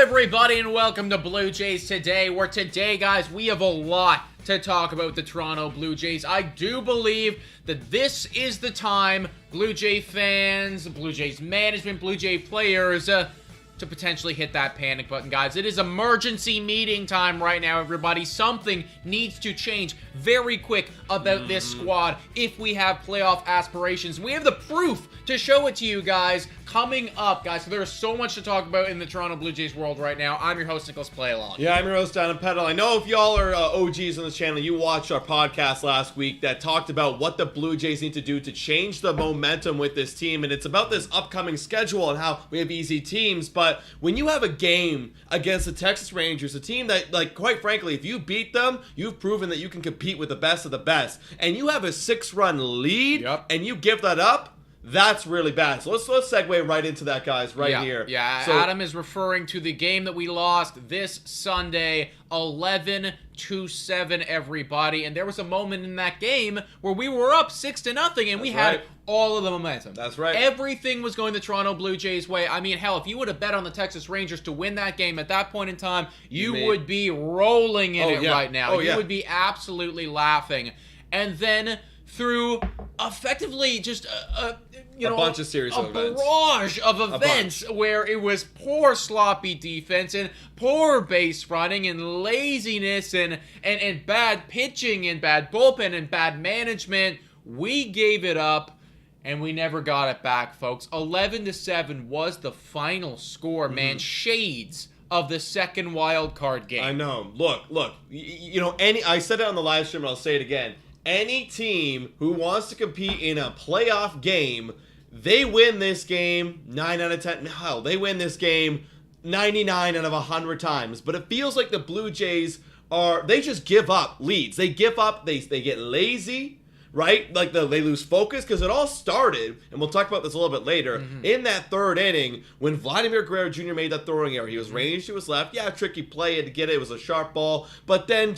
everybody, and welcome to Blue Jays Today, where today, guys, we have a lot to talk about the Toronto Blue Jays. I do believe that this is the time Blue Jay fans, Blue Jays management, Blue Jay players, to potentially hit that panic button, guys. It is emergency meeting time right now, everybody. Something needs to change very quick about this squad if we have playoff aspirations. We have the proof to show it to you guys coming up, guys. So there's so much to talk about in the Toronto Blue Jays world right now. I'm your host, Nicholas Playalong. Yeah, I'm your host, Adam Peddle. I know if y'all are OGs on this channel, you watched our podcast last week that talked about what the Blue Jays need to do to change the momentum with this team, and it's about this upcoming schedule and how we have easy teams, but when you have a game against the Texas Rangers, a team that, like, quite frankly, if you beat them, you've proven that you can compete with the best of the best, and you have a 6-run lead, and you give that up, that's really bad. So let's segue right into that, guys, here. Yeah, so, Adam is referring to the game that we lost this Sunday, 11-7, everybody. And there was a moment in that game where we were up 6-0, and we had all of the momentum. That's right. Everything was going the Toronto Blue Jays way. I mean, hell, if you would have bet on the Texas Rangers to win that game at that point in time, you would be rolling in it right now. You would be absolutely laughing. And then through effectively just a bunch of series of events. Barrage of events where it was poor sloppy defense and poor base running and laziness and bad pitching and bad bullpen and bad management. We gave it up and we never got it back, folks. 11-7 was the final score, man. Shades of the second wild card game. I know. Look. I said it on the live stream and I'll say it again. Any team who wants to compete in a playoff game, they win this game 9 out of 10. Hell, they win this game 99 out of 100 times. But it feels like the Blue Jays they just give up leads. They give up, they get lazy, right? Like they lose focus, because it all started, and we'll talk about this a little bit later, in that third inning when Vladimir Guerrero Jr. made that throwing error. He was ranged to his left. Yeah, tricky play, had to get it. It was a sharp ball. But then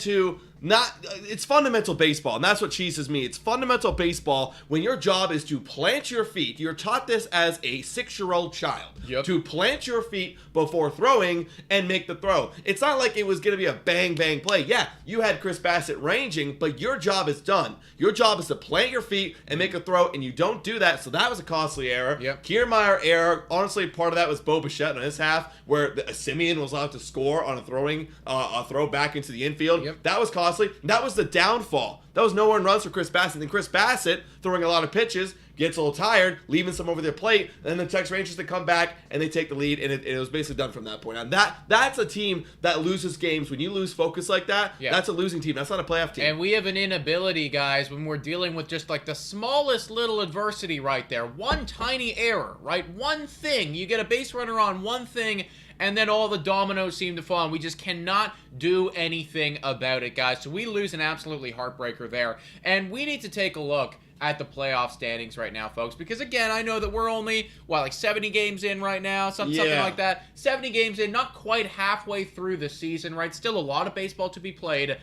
it's fundamental baseball, and that's what cheeses me. It's fundamental baseball when your job is to plant your feet. You're taught this as a 6-year-old child. To plant your feet before throwing and make the throw. It's not like it was going to be a bang-bang play. Yeah, you had Chris Bassett ranging, but your job is done. Your job is to plant your feet and make a throw, and you don't do that, so that was a costly error. Kiermaier error. Honestly, part of that was Bo Bichette on his half, where Simeon was allowed to score on a throw back into the infield. That was costly. That was the downfall. That was no one runs for Chris Bassett. And Chris Bassett, throwing a lot of pitches, gets a little tired, leaving some over their plate, and then the Texas Rangers to come back and they take the lead, and it was basically done from that point on. That's a team that loses games. When you lose focus like that, that's a losing team. That's not a playoff team. And we have an inability, guys, when we're dealing with just like the smallest little adversity right there. One tiny error, right? One thing. You get a base runner on one thing, and then all the dominoes seem to fall, and we just cannot do anything about it, guys. So we lose an absolutely heartbreaker there. And we need to take a look at the playoff standings right now, folks, because again, I know that we're only, like 70 games in right now, something like that. 70 games in, not quite halfway through the season, right? Still a lot of baseball to be played.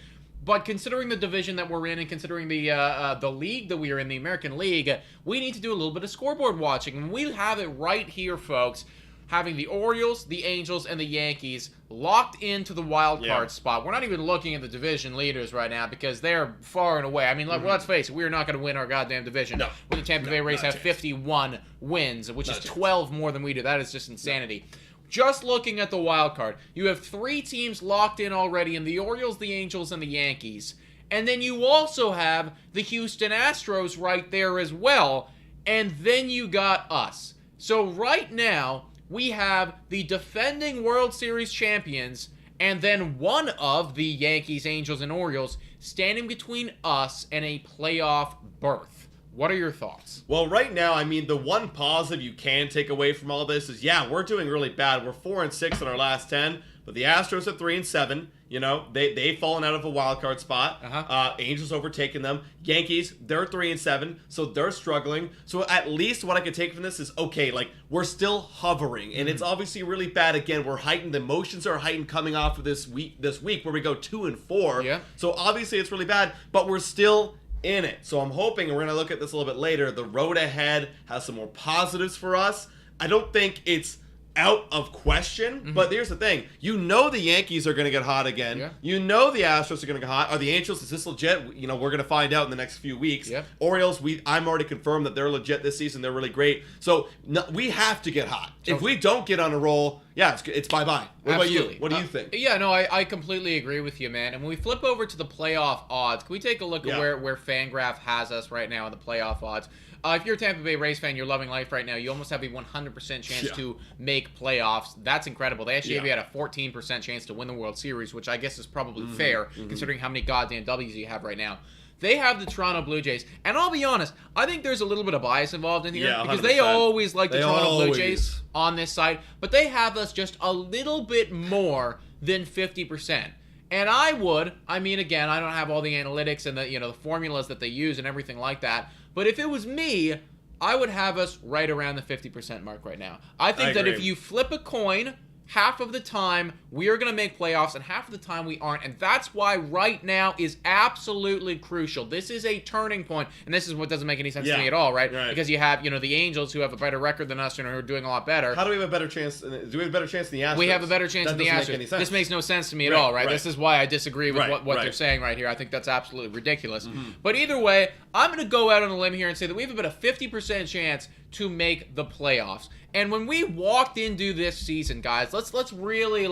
But considering the division that we're in and considering the league that we are in, the American League, we need to do a little bit of scoreboard watching. And we have it right here, folks, having the Orioles, the Angels, and the Yankees locked into the wild card spot. We're not even looking at the division leaders right now because they're far and away. I mean, let's face it, we're not going to win our goddamn division. When the Tampa Bay Rays have 51 wins, which is 12 more than we do. That is just insanity. Just looking at the wild card, you have 3 teams locked in already in the Orioles, the Angels, and the Yankees. And then you also have the Houston Astros right there as well. And then you got us. So right now, we have the defending World Series champions and then one of the Yankees, Angels, and Orioles standing between us and a playoff berth. What are your thoughts? Well, right now, I mean, the one positive you can take away from all this is, we're doing really bad. We're 4-6 in our last 10, but the Astros are 3-7. You know, they've fallen out of a wild card spot. Angels overtaking them. Yankees, they're 3-7, so they're struggling. So at least what I could take from this is, okay, like, we're still hovering, and it's obviously really bad. Again, we're heightened. The emotions are heightened coming off of this week where we go 2-4. So obviously it's really bad, but we're still in it. So I'm hoping, and we're going to look at this a little bit later, the road ahead has some more positives for us. I don't think it's out of question. But here's the thing. You know the Yankees are going to get hot again. Yeah. You know the Astros are going to get hot. Are the Angels, is this legit? You know, we're going to find out in the next few weeks. Yeah. Orioles, I'm already confirmed that they're legit this season. They're really great. So we have to get hot. If we don't get on a roll, yeah, it's bye-bye. What about you? What do you think? Yeah, no, I completely agree with you, man. And when we flip over to the playoff odds, can we take a look at where FanGraph has us right now in the playoff odds? If you're a Tampa Bay Rays fan, you're loving life right now. You almost have a 100% chance to make playoffs. That's incredible. They actually had a 14% chance to win the World Series, which I guess is probably fair considering how many goddamn W's you have right now. They have the Toronto Blue Jays, and I'll be honest, I think there's a little bit of bias involved in here because they always like the Toronto Blue Jays on this side, but they have us just a little bit more than 50%. And I mean, again, I don't have all the analytics and the formulas that they use and everything like that. But if it was me, I would have us right around the 50% mark right now. I think that if you flip a coin, half of the time we are going to make playoffs and half of the time we aren't. And that's why right now is absolutely crucial. This is a turning point. And this is what doesn't make any sense to me at all, right? Because you have, the Angels who have a better record than us and are doing a lot better. How do we have a better chance? Do we have a better chance than the Astros? We have a better chance than the Astros. This makes no sense to me at all, right? This is why I disagree with what they're saying right here. I think that's absolutely ridiculous. But either way, I'm going to go out on a limb here and say that we have about a 50% chance to make the playoffs. And when we walked into this season, guys, let's really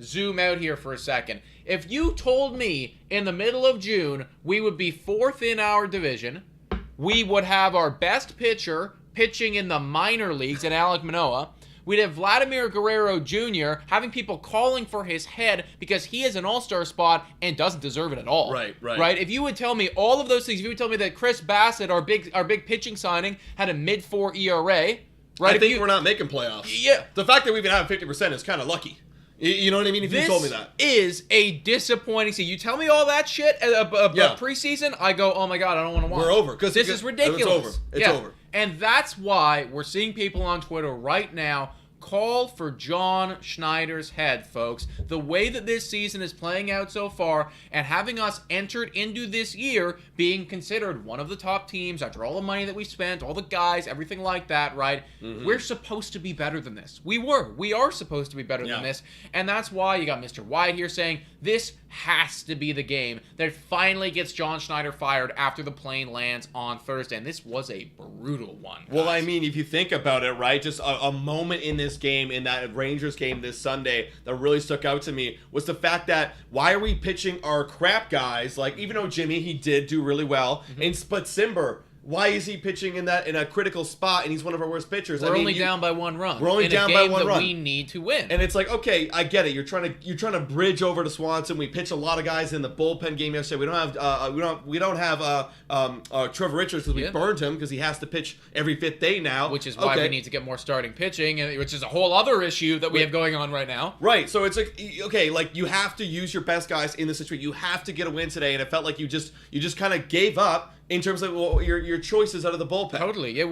zoom out here for a second. If you told me in the middle of June we would be 4th in our division, we would have our best pitcher pitching in the minor leagues in Alek Manoah, we'd have Vladimir Guerrero Jr. having people calling for his head because he is an all-star spot and doesn't deserve it at all. Right. If you would tell me all of those things, if you would tell me that Chris Bassett, our big pitching signing, had a mid-4 ERA, right? I think we're not making playoffs. Yeah. The fact that we even have 50% is kind of lucky. You know what I mean? If you told me that. This is a disappointing season. You tell me all that shit preseason, I go, oh my God, I don't want to watch. We're over. This is ridiculous. It's over. And that's why we're seeing people on Twitter right now call for John Schneider's head, folks. The way that this season is playing out so far and having us entered into this year being considered one of the top teams after all the money that we spent, all the guys, everything like that, right? We're supposed to be better than this. We are supposed to be better than this. And that's why you got Mr. White here saying this has to be the game that finally gets John Schneider fired after the plane lands on Thursday. And this was a brutal one, guys. Well, I mean, if you think about it, right, just a moment in this game, in that Rangers game this Sunday that really stuck out to me was the fact that why are we pitching our crap guys? Like, even though Jimmy, he did do really well, but Simber, why is he pitching in a critical spot and he's one of our worst pitchers? We're only down by 1 run. We're only down by 1 run. We need to win. And it's like, okay, I get it. You're trying to bridge over to Swanson. We pitch a lot of guys in the bullpen game yesterday. We don't have Trevor Richards because we burned him because he has to pitch every 5th day now. Which is why we need to get more starting pitching, which is a whole other issue that we have going on right now. Right. So it's like, okay, like you have to use your best guys in this situation. You have to get a win today, and it felt like you just kind of gave up in terms of your choices out of the bullpen. Totally. Yeah,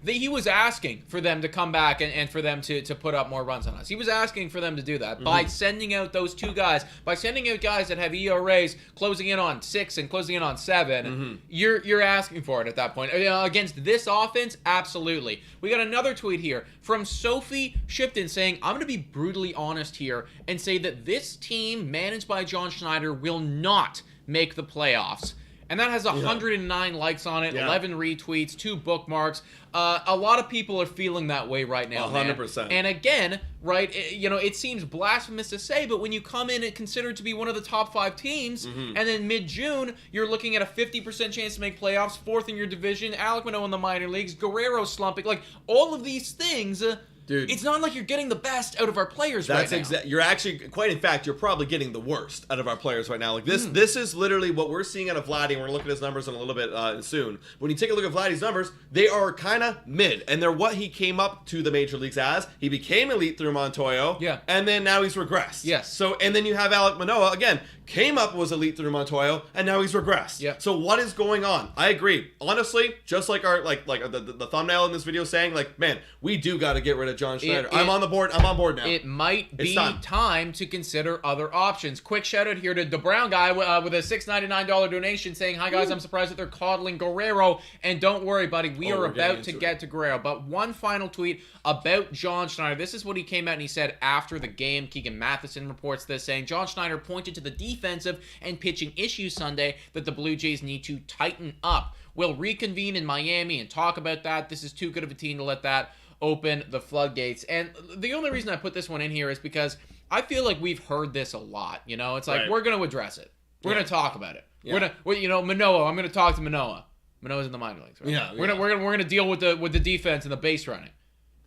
he was asking for them to come back and for them to put up more runs on us. He was asking for them to do that by sending out those 2 guys, by sending out guys that have ERAs closing in on 6 and closing in on 7. You're asking for it at that point. Against this offense, absolutely. We got another tweet here from Sophie Shipton saying, I'm going to be brutally honest here and say that this team managed by John Schneider will not make the playoffs. And that has 109 likes on it, 11 retweets, 2 bookmarks. A lot of people are feeling that way right now, 100%. Man. And again, right, it seems blasphemous to say, but when you come in and considered to be one of the top 5 teams, and then mid-June, you're looking at a 50% chance to make playoffs, 4th in your division, Alek Manoah in the minor leagues, Guerrero slumping, like, all of these things... Dude, it's not like you're getting the best out of our players right now. You're actually, quite in fact, you're probably getting the worst out of our players right now. Like this is literally what we're seeing out of Vladdy, and we're going to look at his numbers in a little bit soon. When you take a look at Vladdy's numbers, they are kind of mid, and they're what he came up to the major leagues as. He became elite through Montoyo, and then now he's regressed. Yes. So, and then you have Alek Manoah, again, came up, was elite through Montoyo, and now he's regressed. Yeah. So what is going on? I agree. Honestly, just like our the thumbnail in this video saying, like, man, we do got to get rid John Schneider. I'm on the board. I'm on board now. It might be time to consider other options. Quick shout out here to the Brown guy with a $6.99 donation saying, "Hi guys, I'm surprised that they're coddling Guerrero." And don't worry, buddy, we are about to get to Guerrero. But one final tweet about John Schneider. This is what he came out and he said after the game. Keegan Matheson reports this, saying John Schneider pointed to the defensive and pitching issues Sunday that the Blue Jays need to tighten up. We'll reconvene in Miami and talk about that. This is too good of a team to let that open the floodgates. And the only reason I put this one in here is because I feel like we've heard this a lot. You know, it's like, we're going to address it. We're going to talk about it. Manoah, I'm going to talk to Manoah. Manoah's in the minor leagues, right? Yeah. We're gonna deal with the defense and the base running.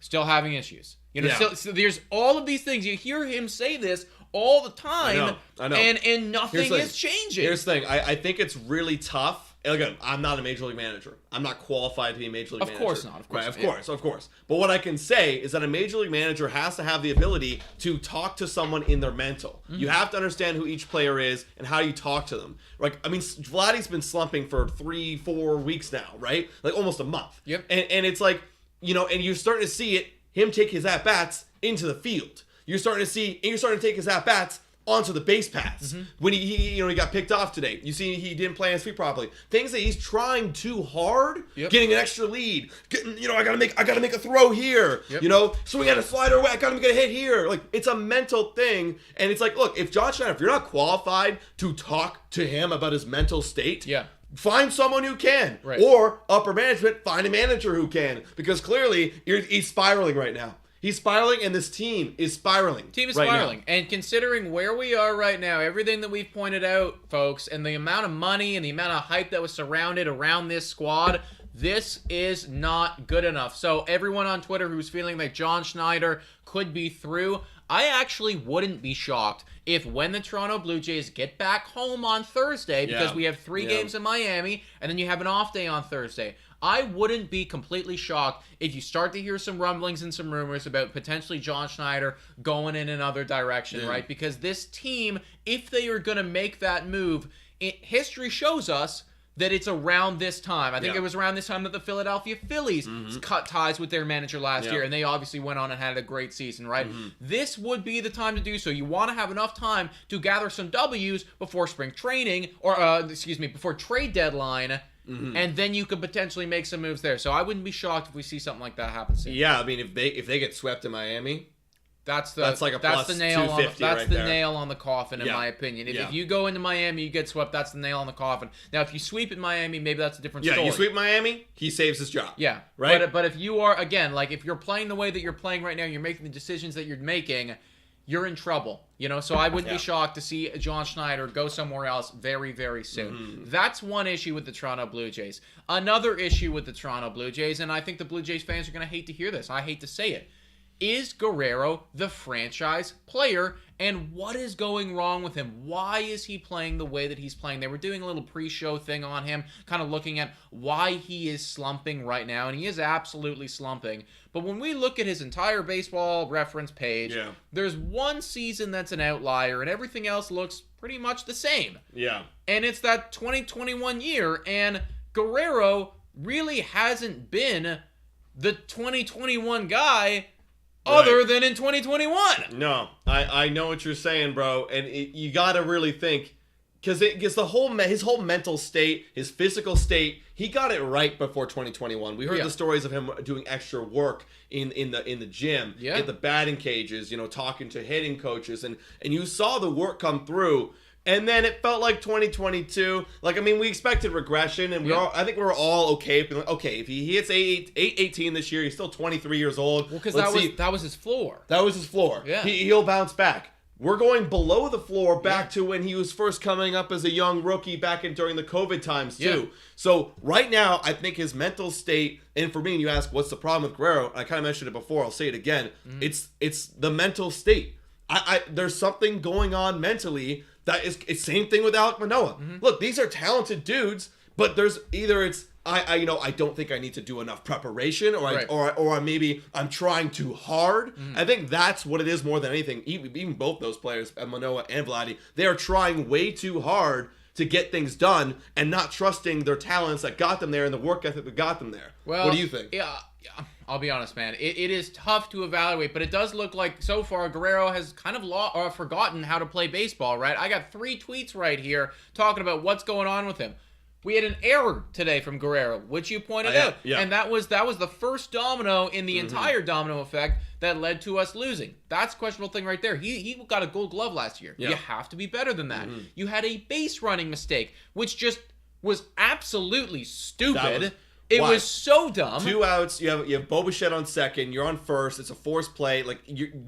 Still having issues. You know, so there's all of these things. You hear him say this all the time. I know. And nothing is changing. Here's the thing. I think it's really tough. Again, I'm not a major league manager. I'm not qualified to be a major league manager. Of course not. Of course. But what I can say is that a major league manager has to have the ability to talk to someone in their mental. Mm-hmm. You have to understand who each player is and how you talk to them. Like, I mean, Vladdy's been slumping for 3-4 weeks now, right? Like almost a month. Yep. And it's like, you know, and you're starting to see him take his at-bats into the field. You're starting to take his at-bats onto the base paths. Mm-hmm. When he got picked off today. You see he didn't play his feet properly. Things that he's trying too hard, getting an extra lead. I gotta make a throw here. Yep. You know, swing at a slider away, I gotta make a hit here. Like, it's a mental thing. And it's like, look, if John Schneider, if you're not qualified to talk to him about his mental state, find someone who can. Right. Or upper management, find a manager who can. Because clearly he's spiraling right now. He's spiraling, and this team is spiraling. Spiraling. And considering where we are right now, everything that we've pointed out, folks, and the amount of money and the amount of hype that was surrounded around this squad, this is not good enough. So everyone on Twitter who's feeling like John Schneider could be through, I actually wouldn't be shocked if when the Toronto Blue Jays get back home on Thursday, because we have 3 games in Miami, and then you have an off day on Thursday, I wouldn't be completely shocked if you start to hear some rumblings and some rumors about potentially John Schneider going in another direction, right? Because this team, if they are going to make that move, history shows us that it's around this time. I think it was around this time that the Philadelphia Phillies cut ties with their manager last year, and they obviously went on and had a great season, right? This would be the time to do so. You want to have enough time to gather some W's before spring training, or before trade deadline, and then you could potentially make some moves there. So I wouldn't be shocked if we see something like that happen soon. Yeah, I mean, if they get swept in Miami, that's like a plus the nail 250 that's right the there. Nail on the coffin, in my opinion. If you go into Miami, you get swept, that's the nail on the coffin. Now, if you sweep in Miami, maybe that's a different story. Yeah, you sweep Miami, he saves his job. Yeah, right? But if you are, again, like if you're playing the way that you're playing right now, you're making the decisions that you're making, you're in trouble. You know, so I wouldn't be shocked to see John Schneider go somewhere else very, very soon. That's one issue with the Toronto Blue Jays. Another issue with the Toronto Blue Jays, and I think the Blue Jays fans are going to hate to hear this. I hate to say it. Is Guerrero the franchise player, and what is going wrong with him? Why is he playing the way that he's playing? They were doing a little pre-show thing on him, kind of looking at why he is slumping right now, and he is absolutely slumping. But when we look at his entire baseball reference page, there's one season that's an outlier, and everything else looks pretty much the same. Yeah. And it's that 2021 year, and Guerrero really hasn't been the 2021 guy other than in 2021. No, I know what you're saying, bro, and you got to really think, because his whole mental state, his physical state, he got it right before 2021. We heard the stories of him doing extra work in the gym, in the batting cages, talking to hitting coaches, and you saw the work come through. And then it felt like 2022. Like, I mean, we expected regression, and I think we were all okay. If he hits 818 this year, he's still 23 years old. Well, because that was his floor. That was his floor. Yeah. He'll bounce back. We're going below the floor back to when he was first coming up as a young rookie back during the COVID times, too. Yeah. So right now, I think his mental state, and for me, you ask, what's the problem with Guerrero? I kind of mentioned it before. I'll say it again. It's the mental state. There's something going on mentally. It's same thing with Alek Manoah. Look, these are talented dudes, but there's either I don't think I need to do enough preparation, or maybe I'm trying too hard. I think that's what it is more than anything. Even both those players, Manoah and Vladdy, they are trying way too hard to get things done and not trusting their talents that got them there and the work ethic that got them there. Well, what do you think? Yeah. I'll be honest, man. It is tough to evaluate, but it does look like so far Guerrero has kind of forgotten how to play baseball, right? I got 3 tweets right here talking about what's going on with him. We had an error today from Guerrero, which you pointed out. Yeah. And that was the first domino in the entire domino effect that led to us losing. That's a questionable thing right there. He got a Gold Glove last year. Yeah. You have to be better than that. You had a base running mistake, which just was absolutely stupid. It was so dumb. 2 outs. You have Bo Bichette on second. You're on first. It's a forced play. Like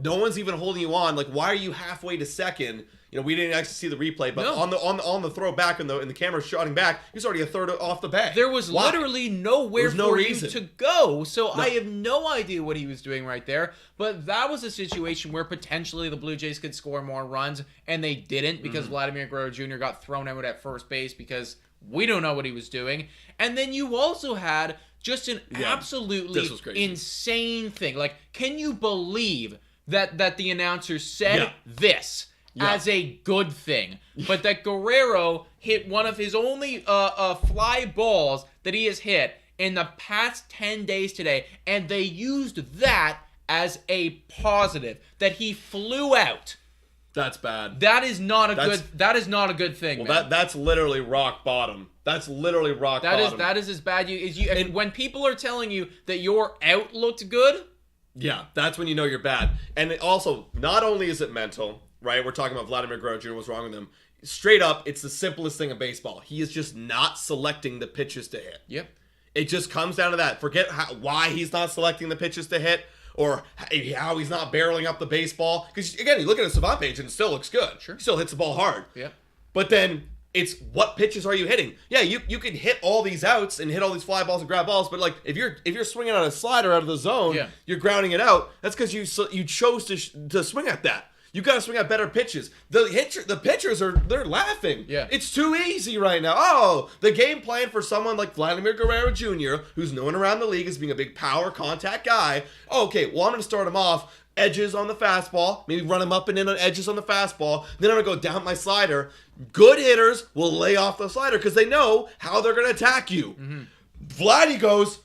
no one's even holding you on. Like why are you halfway to second? You know, we didn't actually see the replay, but on the throw back and the camera shooting back, he's already a third off the bat. There was literally nowhere for him to go. So No. I have no idea what he was doing right there. But that was a situation where potentially the Blue Jays could score more runs, and they didn't because Vladimir Guerrero Jr. got thrown out at first base because we don't know what he was doing. And then you also had just an absolutely insane thing. Like, can you believe that the announcer said this as a good thing, but that Guerrero hit one of his only fly balls that he has hit in the past 10 days today, and they used that as a positive, that he flew out. That's bad. That is not a good thing. Well, man. that's literally rock bottom. That's literally rock bottom. That is as bad as you. And when people are telling you that your out looked good, yeah, that's when you know you're bad. And it also, not only is it mental, right? We're talking about Vladimir Guerrero Jr. What's wrong with him? Straight up, it's the simplest thing in baseball. He is just not selecting the pitches to hit. Yep. It just comes down to that. Forget why he's not selecting the pitches to hit, or how he's not barreling up the baseball. Because, again, you look at a Savant page and it still looks good. Sure. He still hits the ball hard. Yep. But then it's what pitches are you hitting? Yeah, you can hit all these outs and hit all these fly balls and grab balls, but like if you're swinging on a slider out of the zone, you're grounding it out. That's because you chose to swing at that. You got to swing at better pitches. The pitchers they're laughing. Yeah. It's too easy right now. Oh, the game plan for someone like Vladimir Guerrero Jr., who's known around the league as being a big power contact guy. Okay, well, I'm going to start him off edges on the fastball, maybe run him up and in on edges on the fastball. Then I'm going to go down my slider. Good hitters will lay off the slider because they know how they're going to attack you. Vladdy goes,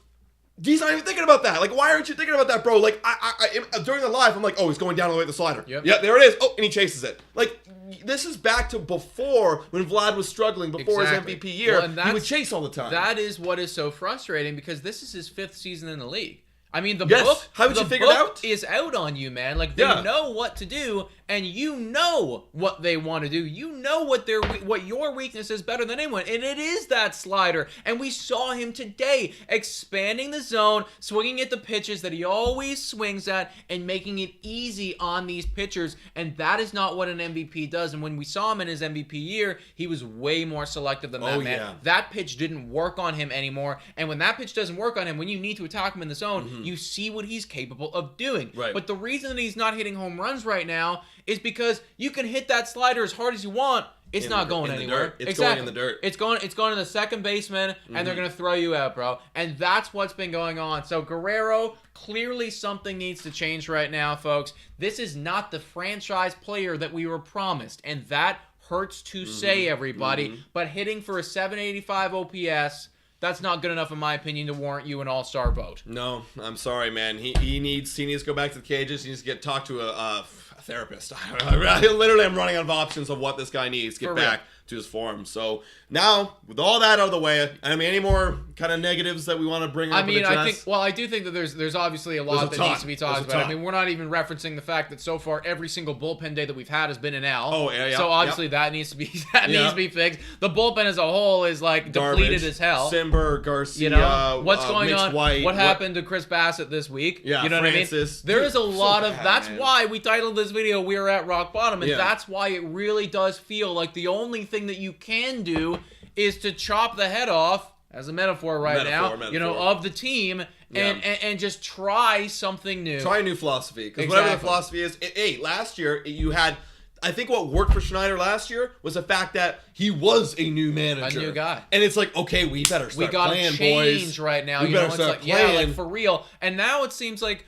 he's not even thinking about that. Like, why aren't you thinking about that, bro? Like, I during the live, I'm like, oh, he's going down all the way to the slider. Yep. Yeah, there it is. Oh, and he chases it. Like, this is back to before when Vlad was struggling, before his MVP year. Well, he would chase all the time. That is what is so frustrating because this is his 5th season in the league. I mean, the How would you figure it out? Is out on you, man. Like, they know what to do, and you know what they want to do. You know what your weakness is better than anyone, and it is that slider. And we saw him today expanding the zone, swinging at the pitches that he always swings at, and making it easy on these pitchers. And that is not what an MVP does. And when we saw him in his MVP year, he was way more selective than that, man. Yeah. That pitch didn't work on him anymore. And when that pitch doesn't work on him, when you need to attack him in the zone, you see what he's capable of doing. Right. But the reason that he's not hitting home runs right now is because you can hit that slider as hard as you want. It's not going anywhere. It's going in the dirt. It's going to the second baseman, and they're going to throw you out, bro. And that's what's been going on. So Guerrero, clearly something needs to change right now, folks. This is not the franchise player that we were promised, and that hurts to say, everybody. But hitting for a 785 OPS, that's not good enough, in my opinion, to warrant you an all-star vote. No, I'm sorry, man. He needs to go back to the cages. He needs to get talked to a therapist. Literally, I'm running out of options of what this guy needs to get back to his form. So now, with all that out of the way, I mean, any more kind of negatives that we want to bring up? I do think that there's obviously a lot that needs to be talked about. I mean, we're not even referencing the fact that so far every single bullpen day that we've had has been an L. Oh yeah. So obviously that needs to be needs to be fixed. The bullpen as a whole is like depleted as hell. Simber, Garcia, what's going Mitch on? White, what happened to Chris Bassett this week? Yeah, you know Francis. What I mean? There is a lot of. That's man. Why we titled this video "We're at Rock Bottom," and that's why it really does feel like the only thing that you can do is to chop the head off, as a metaphor now, you know, of the team, and just try something new. Try a new philosophy, because whatever the philosophy is. Hey, last year you had. I think what worked for Schneider last year was the fact that he was a new manager, a new guy, and it's like, okay, we better start playing, boys. We got to change right now. We better start playing, like for real. And now it seems like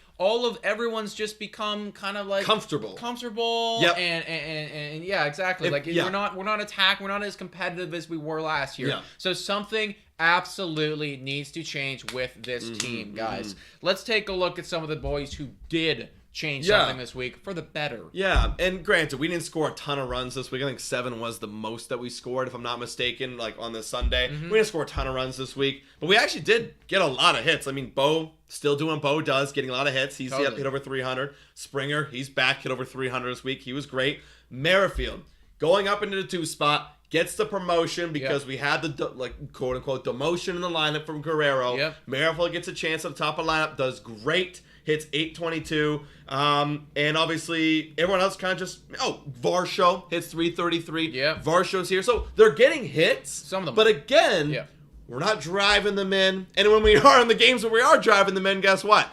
everyone's just become kind of like comfortable. Yep. And yeah, exactly. We're not as competitive as we were last year. Yeah. So something absolutely needs to change with this team, guys. Let's take a look at some of the boys who did change something this week for the better. Yeah, and granted, we didn't score a ton of runs this week. I think 7 was the most that we scored, if I'm not mistaken, like on this Sunday. We didn't score a ton of runs this week, but we actually did get a lot of hits. I mean, Bo, still doing Bo does, getting a lot of hits. He's hit over 300. Springer, he's back, hit over 300 this week. He was great. Merrifield, going up into the 2 spot, gets the promotion because we had the, like, quote-unquote, demotion in the lineup from Guerrero. Merrifield gets a chance at the top of the lineup, does great. Hits 822. And obviously, everyone else kind of just... Varsho hits 333. Varsho's here. So, they're getting hits. Some of them. But again, we're not driving them in. And when we are in the games where we are driving them in, guess what?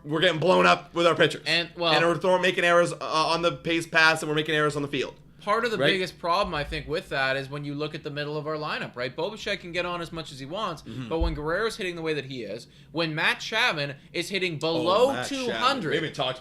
We're getting blown up with our pitchers. And we're making errors on the pace pass, and we're making errors on the field. Part of the biggest problem, I think, with that is when you look at the middle of our lineup, right? Bo Bichette can get on as much as he wants, but when Guerrero's hitting the way that he is, when Matt Chapman is hitting below 200...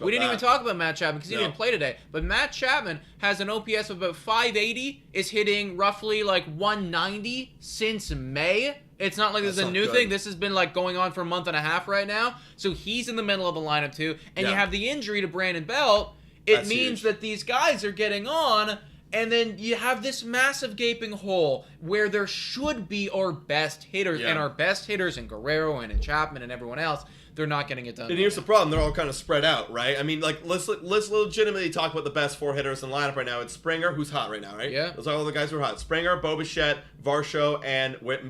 We didn't even talk about Matt Chapman because he didn't play today, but Matt Chapman has an OPS of about 580, is hitting roughly like 190 since May. It's not like this is a new thing. This has been like going on for a month and a half right now. So he's in the middle of the lineup too, and you have the injury to Brandon Belt. It means that these guys are getting on, and then you have this massive gaping hole where there should be our best hitters, and our best hitters in Guerrero and in Chapman and everyone else, they're not getting it done. And here's the problem. They're all kind of spread out, right? I mean, like, let's legitimately talk about the best 4 hitters in the lineup right now. It's Springer, who's hot right now, right? Yeah. Those are all the guys who are hot. Springer, Bo Bichette, Varsho, and Whit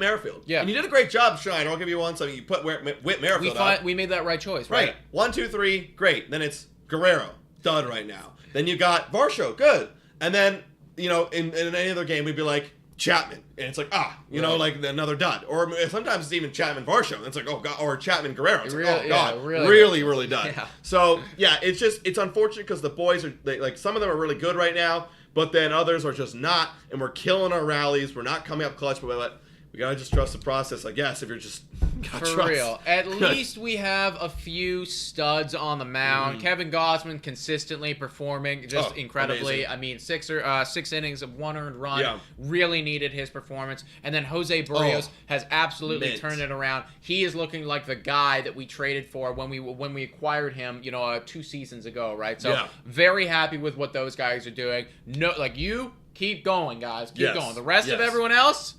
Merrifield. Yeah. And you did a great job, Schneider. I'll give you one. So you put Whit Merrifield up. We made that right choice, right? 1, 2, 3, great. Then it's Guerrero, dud right now. Then you got Varsho, good. And then, you know, in any other game, we'd be like, Chapman. And it's like, you know, like another dud. Or sometimes it's even Chapman Varsho. And it's like, oh, God. Or Chapman Guerrero. It's like, oh, God. Really dud. Yeah. So, yeah, it's unfortunate because the boys are, like, some of them are really good right now, but then others are just not. And we're killing our rallies. We're not coming up clutch, but we got to just trust the process, I guess, if you're just... For real. At least we have a few studs on the mound. Kevin Gausman consistently performing just incredibly. Amazing. I mean, 6 innings of 1 earned run. Yeah. Really needed his performance. And then Jose Barrios has absolutely turned it around. He is looking like the guy that we traded for when we acquired him, you know, 2 seasons ago, right? So very happy with what those guys are doing. No, like, you keep going, guys. Keep going. The rest of everyone else,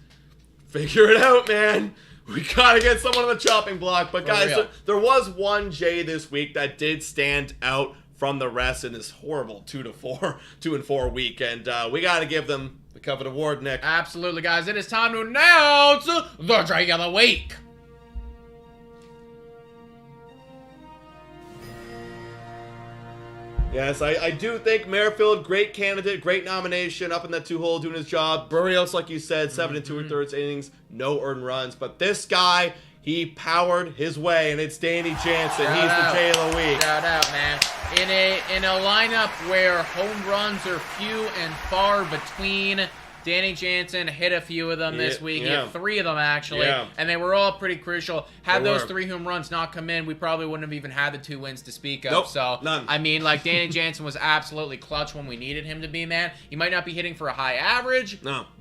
figure it out, man. We gotta get someone on the chopping block. But guys, there was one J this week that did stand out from the rest in this horrible 2-4 week, and we gotta give them the coveted award, Nick. Absolutely, guys. It is time to announce the Drake of the Week. Yes, I do think Merrifield, great candidate, great nomination, up in that 2-hole, doing his job. Barrios, like you said, 7 2/3 innings, no earned runs. But this guy, he powered his way, and it's Danny Jansen. He's the J of the Week. Shout out, man. In a lineup where home runs are few and far between, Danny Jansen hit a few of them this week. He hit 3 of them, actually. And they were all pretty crucial. Had those 3 home runs not come in, we probably wouldn't have even had the 2 wins to speak of. Nope, so, none. I mean, like, Danny Jansen was absolutely clutch when we needed him to be, man. He might not be hitting for a high average,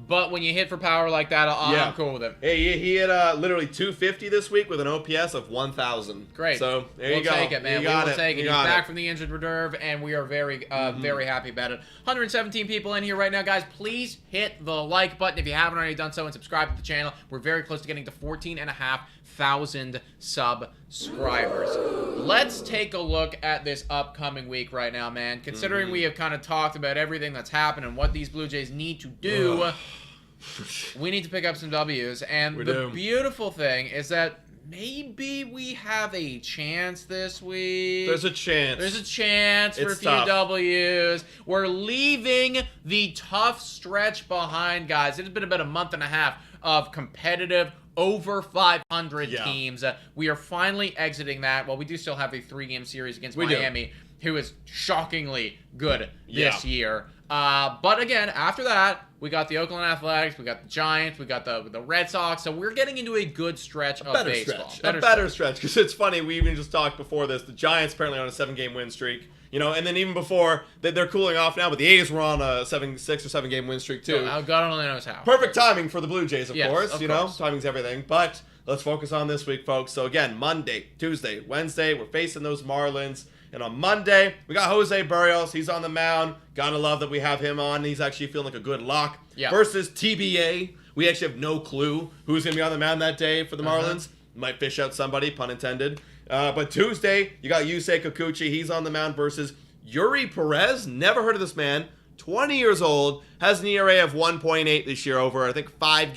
but when you hit for power like that, I'm cool with it. Hey, he hit literally 250 this week with an OPS of 1,000. Great. So, there you go. We'll take it, man. We will take it. He's back from the injured reserve, and we are very, very happy about it. 117 people in here right now, guys. Please hit the like button if you haven't already done so, and subscribe to the channel. We're very close to getting to 14,500 subscribers. Let's take a look at this upcoming week right now, man. Considering we have kind of talked about everything that's happened and what these Blue Jays need to do, we need to pick up some W's. And the beautiful thing is that maybe we have a chance this week. There's a chance. There's a chance for a few W's. We're leaving the tough stretch behind, guys. It has been about a month and a half of competitive over 500 teams. We are finally exiting that. Well, we do still have a 3-game series against Miami. who is shockingly good this Yeah. year. But again, after that, we got the Oakland Athletics, we got the Giants, we got the Red Sox. So we're getting into a good stretch of baseball. A better stretch, because it's funny. We even just talked before this. The Giants apparently on a 7-game win streak. And then even before they're cooling off now, but the A's were on a 6 or 7 game win streak too. God only knows how. Perfect timing for the Blue Jays, of Yes, course. of course. Timing's everything. But let's focus on this week, folks. So again, Monday, Tuesday, Wednesday, we're facing those Marlins. And on Monday, we got Jose Barrios. He's on the mound. Gotta love that we have him on. He's actually feeling like a good lock. Yeah. Versus TBA. We actually have no clue who's going to be on the mound that day for the Marlins. Might fish out somebody, pun intended. But Tuesday, you got Yusei Kikuchi. He's on the mound versus Yuri Perez. Never heard of this man. 20 years old. Has an ERA of 1.8 this year over, I think, 5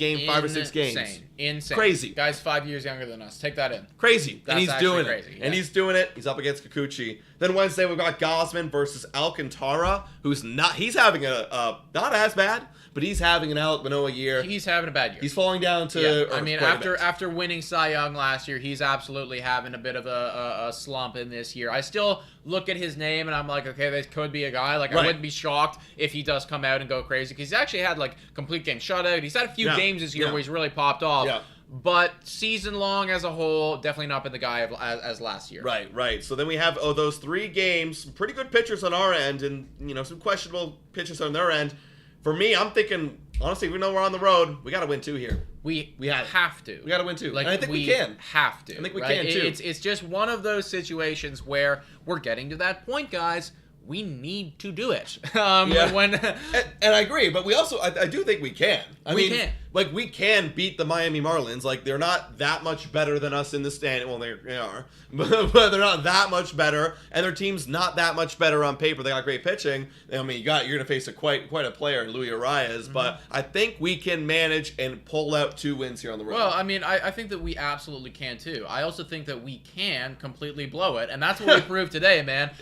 or 6 games. Insane. Crazy. Guy's 5 years younger than us. Take that in. Crazy. That's and he's actually doing crazy, it. yeah. And he's doing it. He's up against Kikuchi. Then Wednesday, we've got Gosman versus Alcantara, who's not, he's having not as bad, but he's having an Alec Manoah year. He's having a bad year. He's falling down to Yeah, I mean, quite a bit. after winning Cy Young last year, he's absolutely having a bit of a slump in this year. I still look at his name and I'm like, okay, this could be a guy. Like, I Right. wouldn't be shocked if he does come out and go crazy, because he's actually had like complete game shutout. He's had a few games this year where he's really popped off. Yeah. But season long as a whole, definitely not been the guy as last year. Right. So then we have those 3 games, some pretty good pitchers on our end, and some questionable pitchers on their end. For me, I'm thinking, honestly, we know we're on the road. We got to win 2 here. We have to. We got to win 2. Like, and I think we can. Have to. I think we right? can, too. It's just one of those situations where we're getting to that point, guys. We need to do it. When and I agree, but we also, I do think we can. We can. Like, we can beat the Miami Marlins. Like, they're not that much better than us in the stand. Well, they are. But they're not that much better. And their team's not that much better on paper. They got great pitching. I mean, you're going to face quite a player in Luis Arias. But I think we can manage and pull out 2 wins here on the road. Well, I mean, I think that we absolutely can, too. I also think that we can completely blow it. And that's what we proved today, man.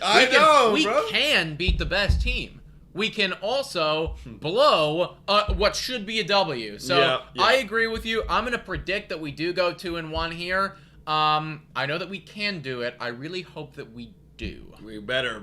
We can beat the best team. We can also blow what should be a W. So Yeah. I agree with you. I'm going to predict that we do go 2-1 here. I know that we can do it. I really hope that we do. We better.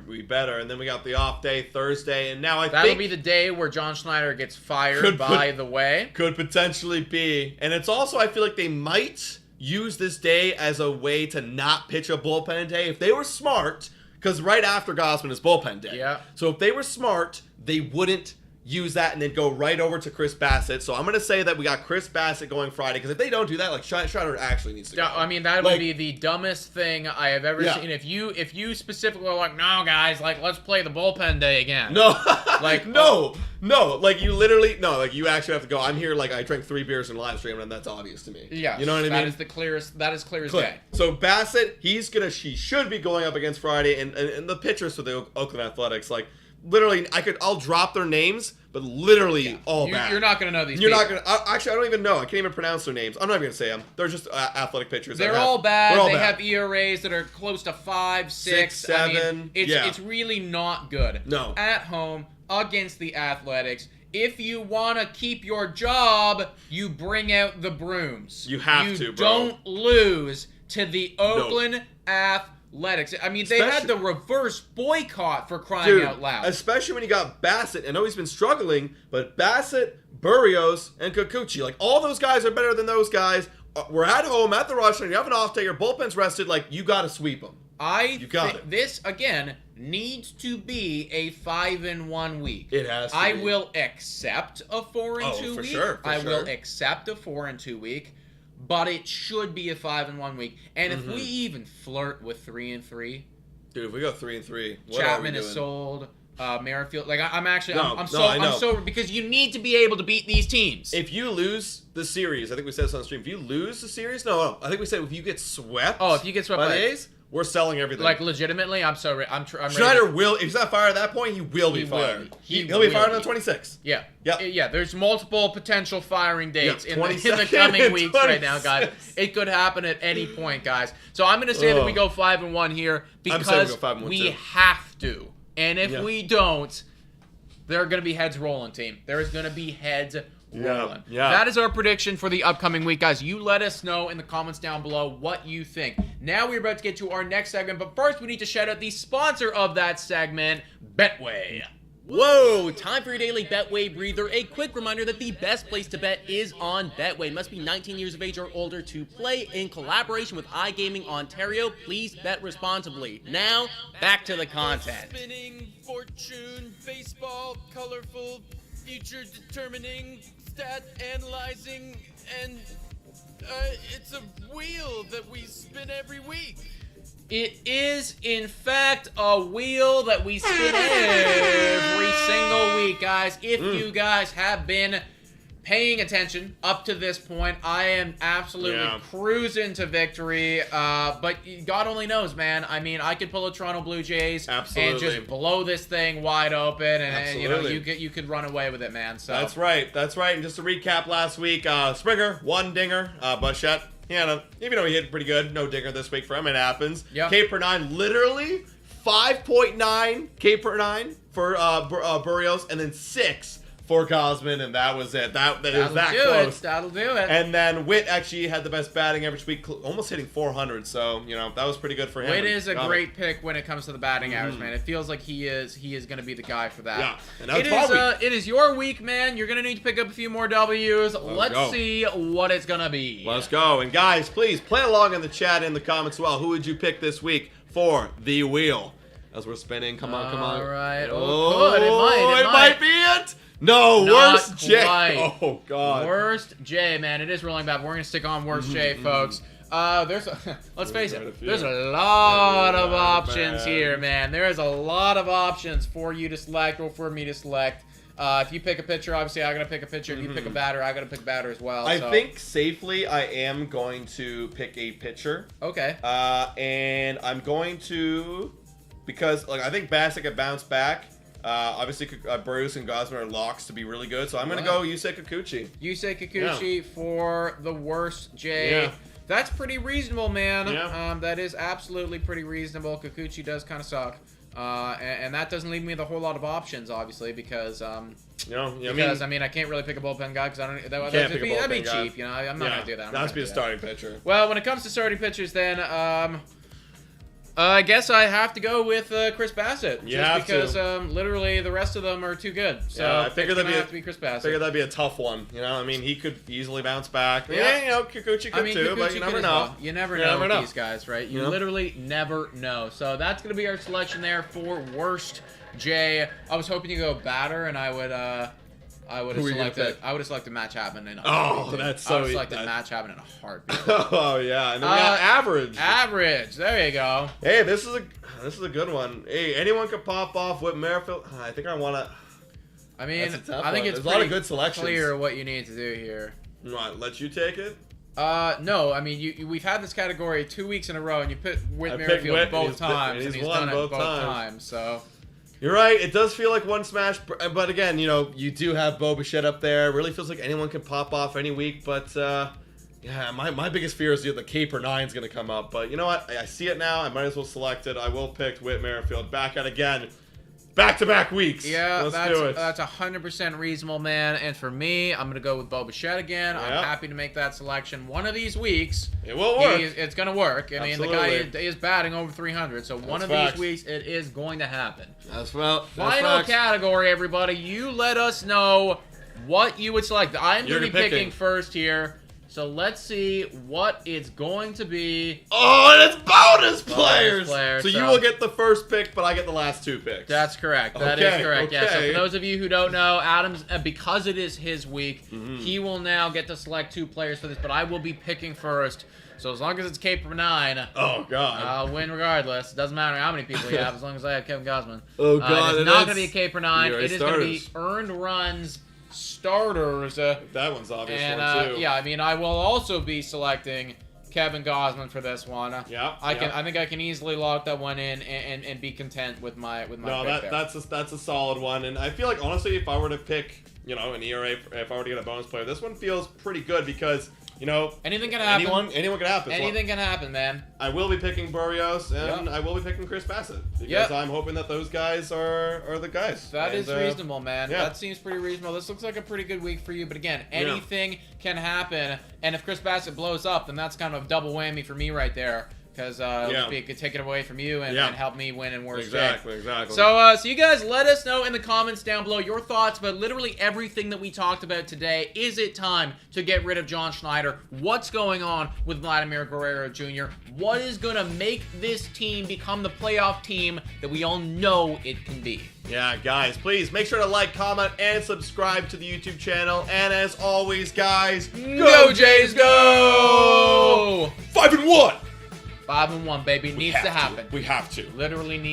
And then we got the off day Thursday, and now That'll be the day where John Schneider gets fired, by the way. Could potentially be. And it's also, I feel like they might use this day as a way to not pitch a bullpen day. If they were smart, because right after Gosman is bullpen day. Yeah. So if they were smart, they wouldn't use that and then go right over to Chris Bassett. So I'm going to say that we got Chris Bassett going Friday, because if they don't do that, like, Schneider actually needs to go. I mean, that would be the dumbest thing I have ever seen. If you specifically were like, no, guys, like, let's play the bullpen day again. No. Like, no. Like, you literally, like, you actually have to go. I'm here, like, I drank 3 beers in live stream, and that's obvious to me. Yeah. You know what I mean? That is clear as day. So Bassett, he should be going up against Friday, and the pitchers for the Oakland Athletics, like, literally, I'll drop their names, but literally all bad. You're not going to know these You're people. not going to, actually, I don't even know. I can't even pronounce their names. I'm not even going to say them. They're just athletic pitchers. They're all bad. They have ERAs that are close to 5, 6. 7. I mean, it's really not good. No. At home, against the Athletics, if you want to keep your job, you bring out the brooms. You have to, bro. Don't lose to the Oakland Athletics. I mean, they had the reverse boycott, for crying out loud. Especially when you got Bassett. I know he's been struggling, but Bassett, Barrios, and Kikuchi, like, all those guys are better than those guys. We're at home, at the Rush, and you have an off day, your bullpen's rested, like, you got to sweep them. I think this, again, needs to be a 5-1 week. It has to I be. will accept a 4-2 week. I will accept a 4-2 week, but it should be a 5-1 week. And if we even flirt with 3-3, dude, if we go 3-3, what Chapman are we is doing? sold. Merrifield, like, I'm actually, No, I'm I know. so because you need to be able to beat these teams. If you lose the series, I think we said this on the stream. If you lose the series, no, I think we said if you get swept. Oh, if you get swept by by the A's, we're selling everything. like, legitimately, I'm Schneider will. If he's not fired at that point, he will be fired. He'll be fired on the 26th. Yeah. Yep. Yeah, there's multiple potential firing dates in the 22nd coming and weeks right now, 26th. guys. It could happen at any point, guys. So I'm going to say that we go 5-1 here I'm saying because we go 5-1 we too. have to. And if we don't, there are going to be heads rolling, team. There is going to be heads rolling. Yeah. That is our prediction for the upcoming week, guys. You let us know in the comments down below what you think. Now we're about to get to our next segment, but first we need to shout out the sponsor of that segment, Betway. Whoa! Time for your daily Betway breather. A quick reminder that the best place to bet is on Betway. Must be 19 years of age or older to play. In collaboration with iGaming Ontario, please bet responsibly. Now, back to the content. Spinning, fortune, baseball, colorful, future determining, stat analyzing, and it's a wheel that we spin every week. It is, in fact, a wheel that we spin every single week, guys. If you guys have been paying attention up to this point, I am absolutely cruising to victory. But God only knows, man. I mean, I could pull a Toronto Blue Jays and just blow this thing wide open, and you know, you could run away with it, man. So That's right. And just to recap last week, Springer, 1 dinger, Bichette. Yeah, even though he hit pretty good, no dinger this week for him. It happens. Yep. K per 9, literally 5.9 K per 9 for Burrios, and then 6 for Gosman, and that was it. That is that close. That'll do it. And then Witt actually had the best batting average week, almost hitting 400. So that was pretty good for him. Witt is a great pick when it comes to the batting average, man. It feels like he is going to be the guy for that. Yeah, and that's it is your week, man. You're gonna need to pick up a few more W's. Let's see what it's gonna be. Let's go. And guys, please play along in the chat in the comments as well. Who would you pick this week for the wheel? As we're spinning, come on. All right. Oh, Good. It might be it. No, Not worst J. quite. Oh God. Worst J, man. It is rolling back. We're gonna stick on worst J, folks. Let's face it. There's a lot of options here, man. There is a lot of options for you to select or for me to select. If you pick a pitcher, obviously I gotta pick a pitcher. If you pick a batter, I gotta pick a batter as well. I think safely I am going to pick a pitcher. Okay. And I'm going to, because I think Bassitt could bounce back. Obviously, Bruce and Gosman are locks to be really good, so I'm going to go Yusei Kikuchi. Yusei Kikuchi for the worst J. Yeah. That's pretty reasonable, man. Yeah. That is absolutely pretty reasonable. Kikuchi does kind of suck. And that doesn't leave me with a whole lot of options, obviously, because I can't really pick a bullpen guy because that'd be cheap. I'm not gonna do that. That has to be a starting pitcher. Well, when it comes to starting pitchers, then I guess I have to go with Chris Bassitt. Because literally the rest of them are too good. So yeah, I figured have to be Chris Bassitt. Figured that'd be a tough one. He could easily bounce back. Yeah, Kikuchi could too, but you never know. Well. You never know with these guys, right? You literally never know. So that's gonna be our selection there for worst J. I was hoping you go batter, and I would have selected Matt Chapman in a heartbeat. That's so. I would have selected Matt Chapman in a heartbeat. Oh yeah, and then we got average. Average. There you go. Hey, this is a good one. Hey, anyone could pop off Whit Merrifield. I think I want to. I mean, I think it's a lot of good selections. Clear what you need to do here. Right, let you take it. No, I mean we've had this category 2 weeks in a row, and you put Whit Merrifield both times, and he's done it both times. So. You're right. It does feel like one smash, but again, you do have Bo Bichette up there. It really feels like anyone can pop off any week. But yeah, my biggest fear is the K per 9 is going to come up. But you know what? I see it now. I might as well select it. I will pick Whit Merrifield back at again. Back-to-back weeks. Yeah, let's do it. That's 100% reasonable, man. And for me, I'm gonna go with Bo Bichette again. Yep. I'm happy to make that selection. One of these weeks, it will work. It's gonna work. I mean, the guy is batting over 300, so one of these weeks, it is going to happen. Final category, everybody. You let us know what you would select. I'm gonna be picking first here. So let's see what it's going to be. Oh, and it's bonus players. So you will get the first pick, but I get the last 2 picks. That's correct. That is correct. Yeah. So for those of you who don't know, Adams, because it is his week, he will now get to select 2 players for this. But I will be picking first. So as long as it's K per 9, oh god, I'll win regardless. It doesn't matter how many people you have, as long as I have Kevin Gosman. Oh god, it's not going to be a K per 9. It is going to be earned runs. Starters. That one's obvious and, too. Yeah, I mean, I will also be selecting Kevin Gosman for this one. Yeah, I think I can easily lock that one in and be content with my pick there. That's a solid one, and I feel like honestly, if I were to pick, an ERA, if I were to get a bonus player, this one feels pretty good because you know, Anything can happen. Anyone can happen. Anything can happen, man. I will be picking Barrios, and Yep. I will be picking Chris Bassett because Yep. I'm hoping that those guys are the guys. That is And, reasonable, man. yeah. That seems pretty reasonable. This looks like a pretty good week for you. But again, anything can happen. And if Chris Bassett blows up, then that's kind of a double whammy for me right there. Because it could take it away from you and help me win in worse shape. Exactly. So you guys let us know in the comments down below your thoughts about literally everything that we talked about today. Is it time to get rid of John Schneider? What's going on with Vladimir Guerrero Jr.? What is going to make this team become the playoff team that we all know it can be? Yeah, guys, please make sure to like, comment, and subscribe to the YouTube channel. And as always, guys, Go Jays, go! 5-1. 5-1, baby. Needs to happen. We have to. Literally needs